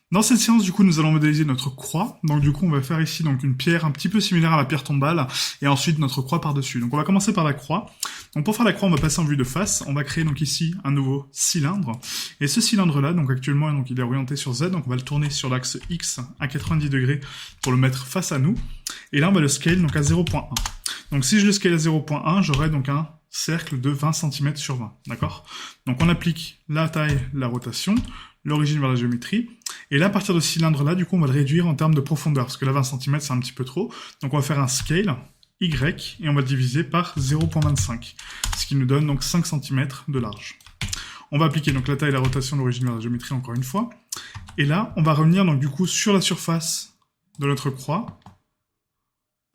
Dans cette séance, du coup, nous allons modéliser notre croix. Donc, du coup, on va faire ici donc une pierre un petit peu similaire à la pierre tombale, et ensuite notre croix par-dessus. Donc, on va commencer par la croix. Donc, pour faire la croix, on va passer en vue de face. On va créer donc ici un nouveau cylindre. Et ce cylindre-là, donc actuellement, donc il est orienté sur Z. Donc, on va le tourner sur l'axe X à 90 degrés pour le mettre face à nous. Et là, on va le scale donc à 0.1. Donc, si je le scale à 0.1, j'aurai donc un cercle de 20 cm sur 20. D'accord? Donc, on applique la taille, la rotation, l'origine vers la géométrie. Et là, à partir de ce cylindre-là, du coup, on va le réduire en termes de profondeur, parce que là, 20 cm, c'est un petit peu trop. Donc, on va faire un scale, Y, et on va le diviser par 0.25, ce qui nous donne donc 5 cm de large. On va appliquer donc la taille, la rotation, l'origine vers la géométrie encore une fois. Et là, on va revenir donc du coup sur la surface de notre croix,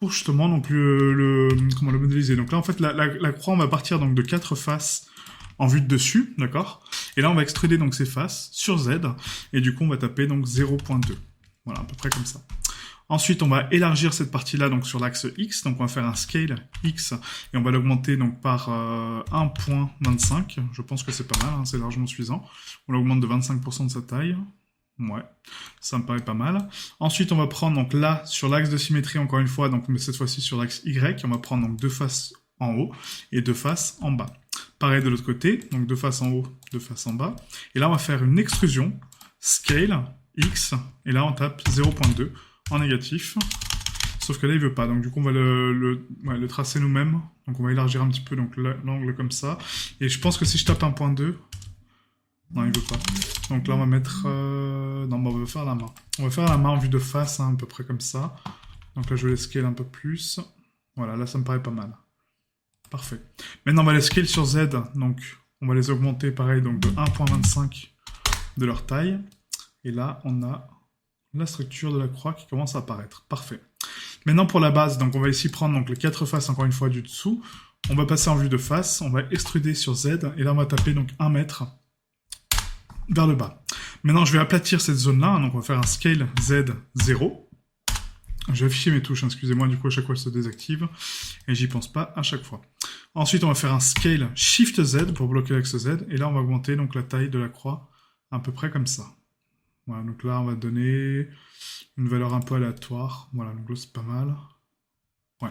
pour justement donc comment le modéliser. Donc là, en fait, la croix, on va partir donc de 4 faces en vue de dessus, d'accord? Et là, on va extruder donc ces faces sur Z, et du coup, on va taper donc 0.2. Voilà, à peu près comme ça. Ensuite, on va élargir cette partie-là donc sur l'axe X, donc on va faire un scale X, et on va l'augmenter donc par 1.25. Je pense que c'est pas mal, hein, c'est largement suffisant. On l'augmente de 25% de sa taille. Ouais, ça me paraît pas mal. Ensuite, on va prendre donc là, sur l'axe de symétrie, encore une fois, donc mais cette fois-ci sur l'axe Y, on va prendre donc deux faces en haut et deux faces en bas. Pareil de l'autre côté, donc deux faces en haut, deux faces en bas. Et là, on va faire une extrusion, scale, X, et là, on tape 0.2 en négatif. Sauf que là, il veut pas, donc du coup, on va le tracer nous-mêmes. Donc, on va élargir un petit peu l'angle comme ça. Et je pense que si je tape 1.2... Non, il veut pas. Donc là, on va mettre... Non, bah, on va faire la main. On va faire la main en vue de face, hein, à peu près comme ça. Donc là, je vais les scale un peu plus. Voilà, là, ça me paraît pas mal. Parfait. Maintenant, on va les scale sur Z. Donc, on va les augmenter, pareil, donc de 1.25 de leur taille. Et là, on a la structure de la croix qui commence à apparaître. Parfait. Maintenant, pour la base, donc on va ici prendre donc les 4 faces, encore une fois, du dessous. On va passer en vue de face. On va extruder sur Z. Et là, on va taper donc 1 mètre vers le bas. Maintenant, je vais aplatir cette zone-là. Donc, on va faire un scale Z0. Je vais afficher mes touches, hein, excusez-moi, du coup, à chaque fois, elles se désactivent. Et j'y pense pas à chaque fois. Ensuite, on va faire un scale Shift Z pour bloquer l'axe Z. Et là, on va augmenter donc la taille de la croix à peu près comme ça. Voilà, donc là, on va donner une valeur un peu aléatoire. Voilà, donc là, c'est pas mal. Ouais,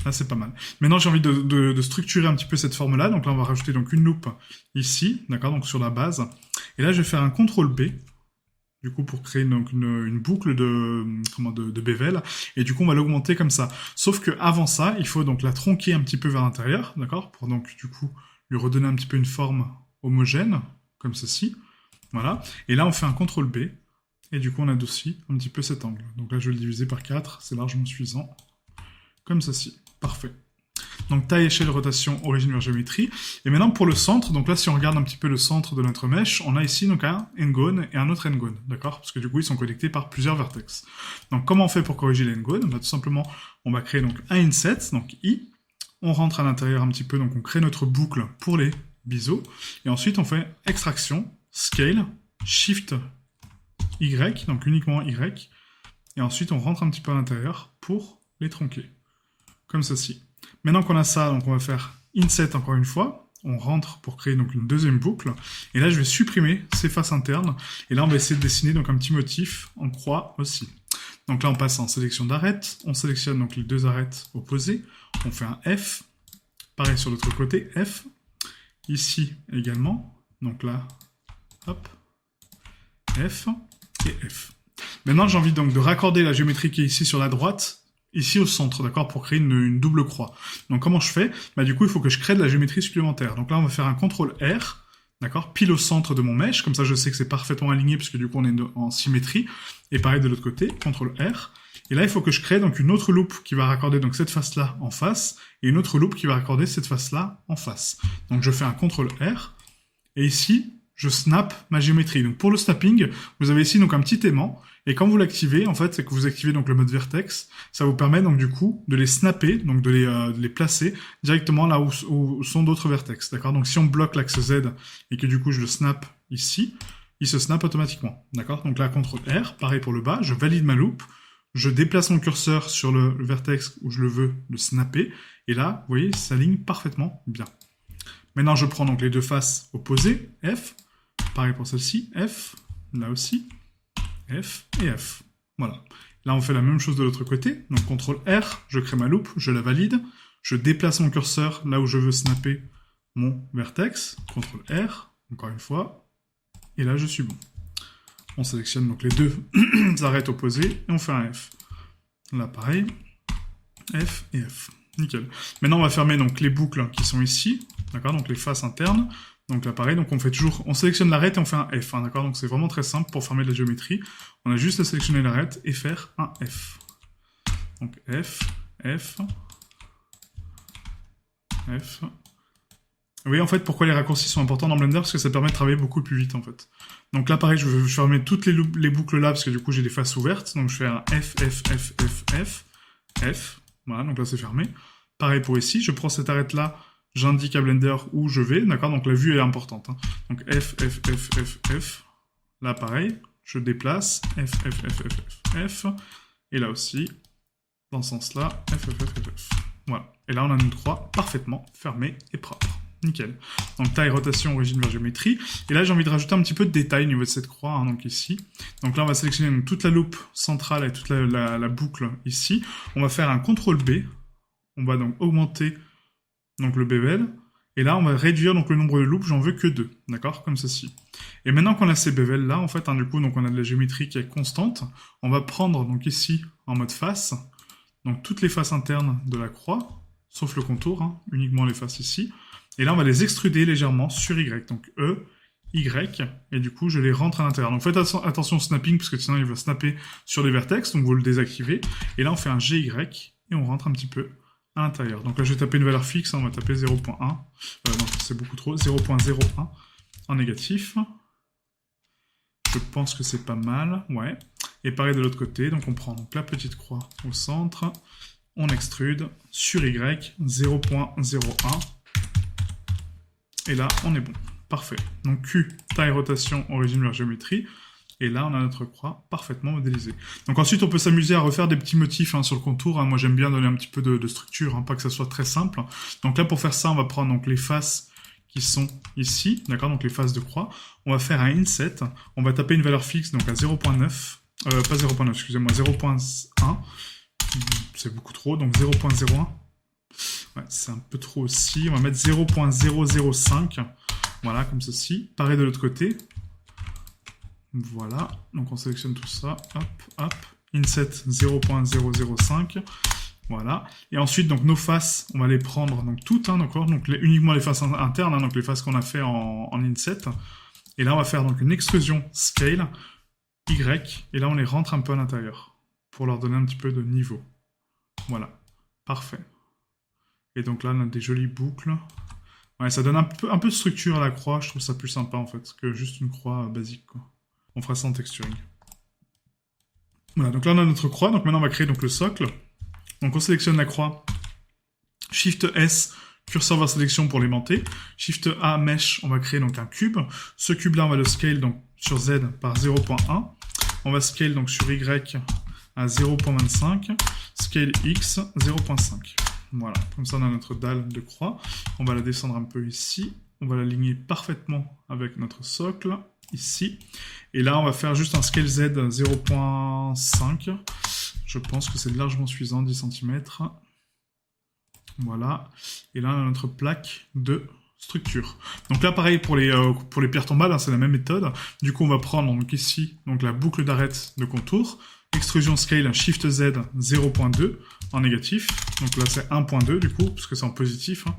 là, c'est pas mal. Maintenant, j'ai envie de structurer un petit peu cette forme-là. Donc là, on va rajouter donc une loupe ici, d'accord, donc sur la base. Et là, je vais faire un CTRL-B, du coup, pour créer donc une boucle de bevel. Et du coup, on va l'augmenter comme ça. Sauf que avant ça, il faut donc la tronquer un petit peu vers l'intérieur, d'accord, pour donc, du coup, lui redonner un petit peu une forme homogène, comme ceci. Voilà. Et là, on fait un CTRL-B. Et du coup, on adoucit un petit peu cet angle. Donc là, je vais le diviser par 4. C'est largement suffisant. Comme ceci. Parfait. Donc taille, échelle, rotation, origine vers géométrie. Et maintenant pour le centre, donc là si on regarde un petit peu le centre de notre mèche, on a ici donc un n-gone et un autre n-gone, d'accord? Parce que du coup ils sont connectés par plusieurs vertex. Donc comment on fait pour corriger les n-gone? Bah, tout simplement on va créer donc un inset, donc i, on rentre à l'intérieur un petit peu, donc on crée notre boucle pour les biseaux, et ensuite on fait extraction, scale, shift y, donc uniquement y, et ensuite on rentre un petit peu à l'intérieur pour les tronquer. Comme ceci. Maintenant qu'on a ça, donc on va faire inset encore une fois. On rentre pour créer donc une deuxième boucle. Et là, je vais supprimer ces faces internes. Et là, on va essayer de dessiner donc un petit motif en croix aussi. Donc là, on passe en sélection d'arêtes. On sélectionne donc les deux arêtes opposées. On fait un F. Pareil sur l'autre côté, F. Ici également. Donc là, hop. F et F. Maintenant, j'ai envie donc de raccorder la géométrie qui est ici sur la droite ici au centre, d'accord, pour créer une double croix. Donc comment je fais? Bah du coup, il faut que je crée de la géométrie supplémentaire. Donc là, on va faire un CTRL R, d'accord, pile au centre de mon mèche, comme ça je sais que c'est parfaitement aligné, puisque du coup on est en symétrie. Et pareil de l'autre côté, CTRL R. Et là, il faut que je crée donc une autre loupe qui va raccorder donc cette face-là en face, et une autre loupe qui va raccorder cette face-là en face. Donc je fais un CTRL R, et ici, je snap ma géométrie. Donc pour le snapping, vous avez ici donc un petit aimant, et quand vous l'activez, en fait, c'est que vous activez donc le mode vertex, ça vous permet donc du coup de les snapper, donc de les placer directement là où sont d'autres vertex, d'accord? Donc si on bloque l'axe Z et que du coup je le snap ici, il se snap automatiquement, d'accord? Donc là, CTRL R, pareil pour le bas, je valide ma loupe, je déplace mon curseur sur le vertex où je le veux le snapper, et là, vous voyez, ça s'aligne parfaitement bien. Maintenant, je prends donc les deux faces opposées, F, pareil pour celle-ci, F, là aussi, F et F. Voilà. Là, on fait la même chose de l'autre côté. Donc, CTRL R, je crée ma loupe, je la valide. Je déplace mon curseur là où je veux snapper mon vertex. CTRL R, encore une fois. Et là, je suis bon. On sélectionne donc les deux arêtes opposées et on fait un F. Là, pareil. F et F. Nickel. Maintenant, on va fermer donc les boucles qui sont ici. D'accord, donc les faces internes. Donc là, pareil, donc on sélectionne l'arête et on fait un F, hein, d'accord. Donc c'est vraiment très simple pour former de la géométrie. On a juste à sélectionner l'arête et faire un F. Donc F, F, F. Oui, en fait, pourquoi les raccourcis sont importants dans Blender? Parce que ça permet de travailler beaucoup plus vite, en fait. Donc là, pareil, je vais fermer toutes les boucles là, parce que du coup, j'ai des faces ouvertes. Donc je fais un F, F, F, F, F, F. Voilà, donc là, c'est fermé. Pareil pour ici, je prends cette arête-là, j'indique à Blender où je vais, d'accord? Donc la vue est importante. Hein. Donc F, F, F, F, F. Là, pareil, je déplace. F, F, F, F, F, F. Et là aussi, dans ce sens-là, F, F, F, F, F. Voilà. Et là, on a une croix parfaitement fermée et propre. Nickel. Donc taille, rotation, origine vers géométrie. Et là, j'ai envie de rajouter un petit peu de détail au niveau de cette croix, hein, donc ici. Donc là, on va sélectionner donc, toute la loupe centrale et toute la boucle ici. On va faire un CTRL B. On va donc augmenter donc, le bevel. Et là, on va réduire donc, le nombre de loupes. J'en veux que 2. D'accord? Comme ceci. Et maintenant qu'on a ces bevels là, en fait, hein, du coup, donc, on a de la géométrie qui est constante. On va prendre donc ici, en mode face, donc toutes les faces internes de la croix, sauf le contour, hein, uniquement les faces ici. Et là, on va les extruder légèrement sur Y. Donc E, Y, et du coup, je les rentre à l'intérieur. Donc faites attention au snapping, parce que sinon, il va snapper sur les vertex, donc vous le désactivez. Et là, on fait un GY, et on rentre un petit peu à l'intérieur. Donc là, je vais taper une valeur fixe, hein, on va taper 0.1. Non, c'est beaucoup trop. 0.01 en négatif. Je pense que c'est pas mal, ouais. Et pareil de l'autre côté, donc on prend donc, la petite croix au centre, on extrude sur Y, 0.01. Et là, on est bon. Parfait. Donc Q, taille, rotation, origine vers géométrie. Et là, on a notre croix parfaitement modélisée. Donc ensuite, on peut s'amuser à refaire des petits motifs hein, sur le contour. Hein. Moi, j'aime bien donner un petit peu de structure, hein, pas que ça soit très simple. Donc là, pour faire ça, on va prendre donc, les faces qui sont ici, d'accord, donc les faces de croix. On va faire un inset. On va taper une valeur fixe, donc à 0.9. Pas 0.9, excusez-moi, 0.1. C'est beaucoup trop, donc 0.01. Ouais, c'est un peu trop aussi. On va mettre 0.005. Voilà, comme ceci. Pareil de l'autre côté. Voilà. Donc on sélectionne tout ça. Hop, hop. Inset 0.005. Voilà. Et ensuite, donc nos faces, on va les prendre donc toutes, hein, d'accord. Donc uniquement les faces internes, hein, donc les faces qu'on a fait en inset. Et là, on va faire donc une extrusion scale Y. Et là, on les rentre un peu à l'intérieur pour leur donner un petit peu de niveau. Voilà. Parfait. Et donc là, on a des jolies boucles. Ouais, ça donne un peu de structure à la croix. Je trouve ça plus sympa, en fait, que juste une croix basique, quoi. On fera ça en texturing. Voilà, donc là, on a notre croix. Donc maintenant, on va créer donc, le socle. Donc on sélectionne la croix. Shift S, curseur vers sélection pour l'aimanter. Shift A, mesh, on va créer donc un cube. Ce cube-là, on va le scale donc, sur Z par 0.1. On va scale donc sur Y à 0.25. Scale X, 0.5. Voilà, comme ça on a notre dalle de croix. On va la descendre un peu ici. On va l'aligner parfaitement avec notre socle, ici. Et là, on va faire juste un scale Z 0.5. Je pense que c'est largement suffisant, 10 cm. Voilà. Et là, on a notre plaque de structure. Donc là, pareil pour les pierres tombales, hein, c'est la même méthode. Du coup, on va prendre donc ici donc la boucle d'arête de contour. Extrusion scale, Shift Z 0.2 en négatif. Donc là, c'est 1.2 du coup, parce que c'est en positif. Hein.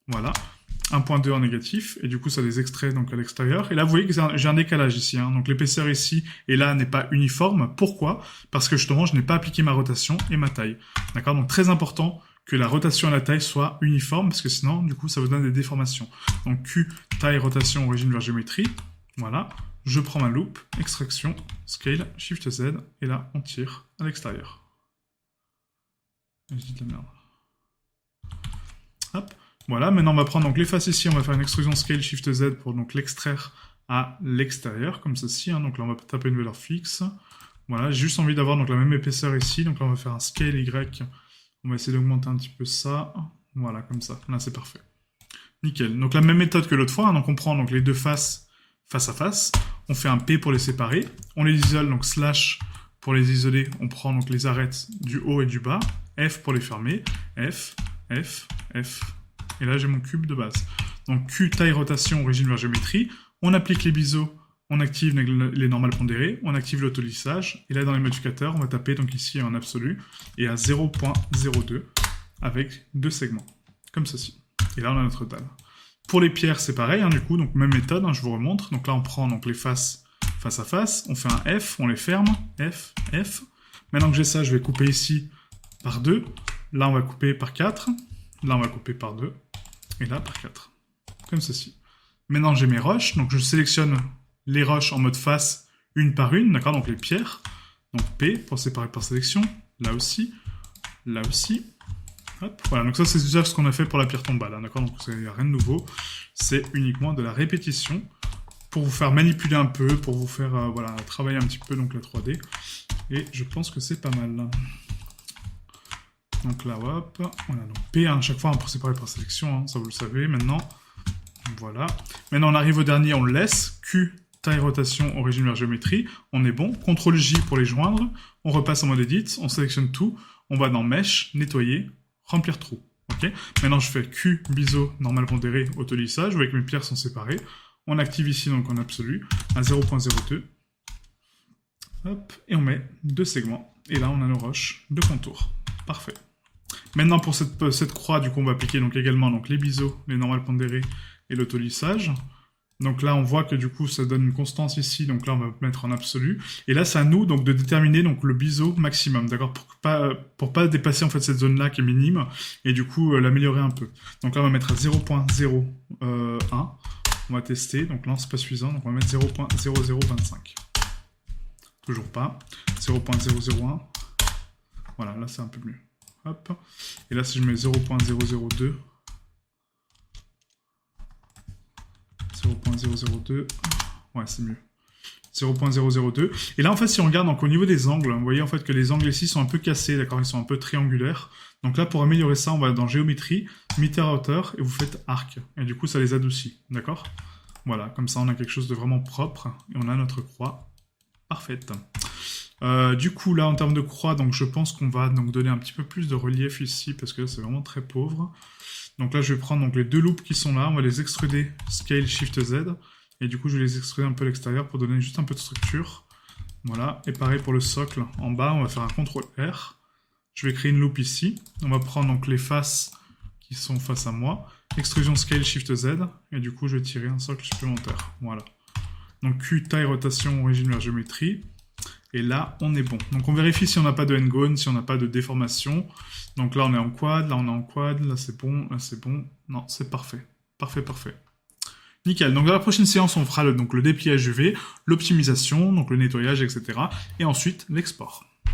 Voilà. 1.2 en négatif. Et du coup, ça les extrait donc à l'extérieur. Et là, vous voyez que j'ai un décalage ici. Hein. Donc l'épaisseur ici et là n'est pas uniforme. Pourquoi? Parce que justement, je n'ai pas appliqué ma rotation et ma taille. D'accord? Donc très important que la rotation et la taille soient uniformes, parce que sinon, du coup, ça vous donne des déformations. Donc Q, taille, rotation, origine vers géométrie. Voilà. Je prends ma loupe, extraction, scale, Shift Z, et là, on tire à l'extérieur. Je dis de la merde. Hop. Voilà, maintenant on va prendre donc les faces ici, on va faire une extrusion scale, Shift Z pour donc l'extraire à l'extérieur, comme ceci. Hein. Donc là, on va taper une valeur fixe. Voilà, j'ai juste envie d'avoir donc la même épaisseur ici. Donc là, on va faire un scale Y. On va essayer d'augmenter un petit peu ça. Voilà, comme ça. Là, c'est parfait. Nickel. Donc la même méthode que l'autre fois. Hein. Donc on prend donc les deux faces face à face. on fait un P pour les séparer, on les isole, donc slash pour les isoler, on prend donc les arêtes du haut et du bas, F pour les fermer, F, F, F, et là j'ai mon cube de base. Donc Q, taille, rotation, origine vers géométrie, on applique les biseaux, on active les normales pondérées, on active l'autolissage, et là dans les modificateurs, on va taper donc ici en absolu, et à 0.02, avec 2 segments, comme ceci. Et là on a notre dalle. Pour les pierres, c'est pareil, hein, du coup, donc même méthode, hein, je vous remontre. Donc là, on prend donc les faces face à face, on fait un F, on les ferme, F, F. Maintenant que j'ai ça, je vais couper ici par 2. Là, on va couper par 4. Là, on va couper par 2. Et là, par 4. Comme ceci. Maintenant, j'ai mes roches. Donc, je sélectionne les roches en mode face, une par une, d'accord? Donc, les pierres. Donc, P pour séparer par sélection. Là aussi. Là aussi. Hop, voilà, donc ça c'est déjà ce qu'on a fait pour la pierre tombale, hein, d'accord? Donc il n'y a rien de nouveau, c'est uniquement de la répétition pour vous faire manipuler un peu, pour vous faire voilà, travailler un petit peu donc la 3D. Et je pense que c'est pas mal. Donc là, hop, voilà, donc P à chaque fois pour séparer par sélection, hein, ça vous le savez maintenant. Voilà. Maintenant on arrive au dernier, on le laisse. Q, taille, rotation, origine vers géométrie, on est bon. CTRL J pour les joindre, on repasse en mode edit, on sélectionne tout, on va dans Mesh, nettoyer, remplir trou. Ok. Maintenant, je fais Q, biseau, normal pondéré, autolissage, vous voyez que mes pierres sont séparées. On active ici, donc en absolu, à 0.02. Hop, et on met 2 segments. Et là, on a nos roches de contour. Parfait. Maintenant, pour cette croix, du coup, on va appliquer donc également donc, les biseaux, les normales pondérées et l'autolissage. Donc là, on voit que du coup, ça donne une constance ici. Donc là, on va mettre en absolu. Et là, c'est à nous donc de déterminer donc le biseau maximum, d'accord, pour pas dépasser en fait cette zone-là qui est minime et du coup l'améliorer un peu. Donc là, on va mettre à 0.01. On va tester. Donc là, c'est pas suffisant. Donc on va mettre 0.0025. Toujours pas. 0.001. Voilà, là, c'est un peu mieux. Hop. Et là, si je mets 0.002. 0.002, ouais c'est mieux, 0.002, et là en fait si on regarde donc au niveau des angles, vous voyez en fait que les angles ici sont un peu cassés, d'accord, ils sont un peu triangulaires, donc là pour améliorer ça on va dans géométrie, meter à hauteur, et vous faites arc, et du coup ça les adoucit, d'accord, voilà, comme ça on a quelque chose de vraiment propre, et on a notre croix parfaite. Du coup là en termes de croix, donc je pense qu'on va donc donner un petit peu plus de relief ici, parce que là c'est vraiment très pauvre. Donc là, je vais prendre donc, les 2 loops qui sont là, on va les extruder, Scale, Shift, Z, et du coup, je vais les extruder un peu à l'extérieur pour donner juste un peu de structure. Voilà, et pareil pour le socle, en bas, on va faire un CTRL R. Je vais créer une loop ici, on va prendre donc les faces qui sont face à moi, extrusion, Scale, Shift, Z, et du coup, je vais tirer un socle supplémentaire. Voilà. Donc Q, taille, rotation, origine vers géométrie. Et là, on est bon. Donc on vérifie si on n'a pas de n-gone, si on n'a pas de déformation. Donc là, on est en quad, là, on est en quad, là, c'est bon, là, c'est bon. Non, c'est parfait. Parfait, parfait. Nickel. Donc dans la prochaine séance, on fera donc le dépliage UV, l'optimisation, donc le nettoyage, etc. Et ensuite, l'export.